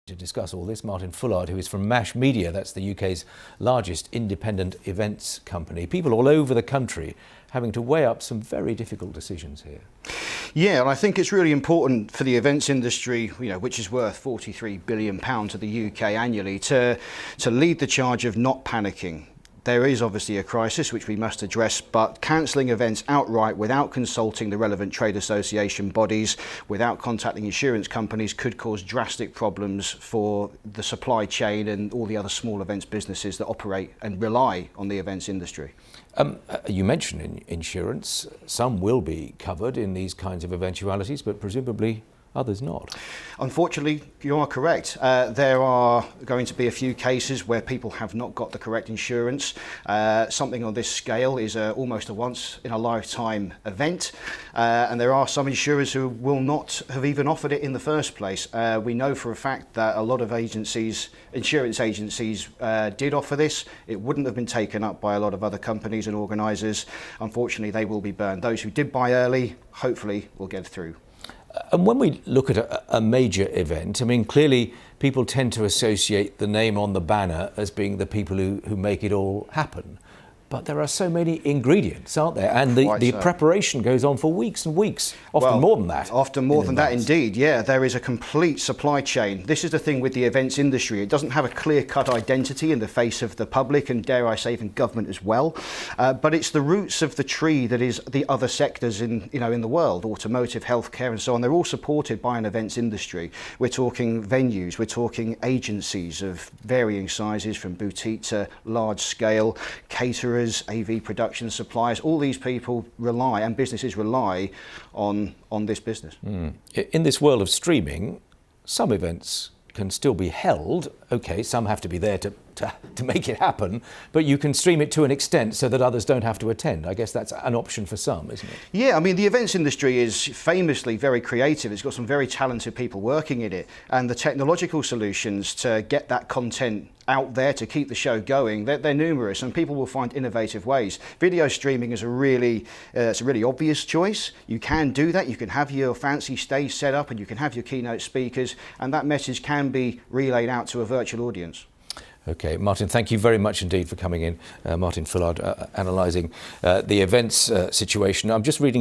To discuss all this, Martin Fullard, who is from MASH Media, that's the UK's largest independent events company. People all over the country having to weigh up some very difficult decisions here. Yeah, and I think it's really important for the events industry, which is worth £43 billion to the UK annually, to lead the charge of not panicking. There is obviously a crisis which we must address, but cancelling events outright without consulting the relevant trade association bodies, without contacting insurance companies, could cause drastic problems for the supply chain and all the other small events businesses that operate and rely on the events industry. You mentioned insurance. Some will be covered in these kinds of eventualities, but presumably others not. Unfortunately, you are correct. There are going to be a few cases where people have not got the correct insurance. Something on this scale is almost a once-in-a-lifetime event, and there are some insurers who will not have even offered it in the first place. We know for a fact that a lot of insurance agencies did offer this. It wouldn't have been taken up by a lot of other companies and organisers. Unfortunately, they will be burned. Those who did buy early, hopefully, will get through. And when we look at a major event, I mean, clearly people tend to associate the name on the banner as being the people who make it all happen. But there are so many ingredients, aren't there? And the preparation goes on for weeks and weeks, often more than that. Often more than that, indeed, yeah. There is a complete supply chain. This is the thing with the events industry. It doesn't have a clear-cut identity in the face of the public and, dare I say, even government as well. But it's the roots of the tree that is the other sectors in the world, automotive, healthcare and so on. They're all supported by an events industry. We're talking venues, we're talking agencies of varying sizes, from boutique to large scale, caterers, AV production suppliers. All these people rely, and businesses rely on this business. In this world of streaming, some events can still be held. Okay, some have to be there to make it happen, but you can stream it to an extent so that others don't have to attend. I guess that's an option for some, isn't it? Yeah, I mean, the events industry is famously very creative. It's got some very talented people working in it, and the technological solutions to get that content out there to keep the show going, they're numerous, and people will find innovative ways. Video streaming is it's a really obvious choice. You can do that. You can have your fancy stage set up and you can have your keynote speakers, and that message can be relayed out to a virtual audience. Okay, Martin, thank you very much indeed for coming in. Martin Fullard, analysing the events situation. I'm just reading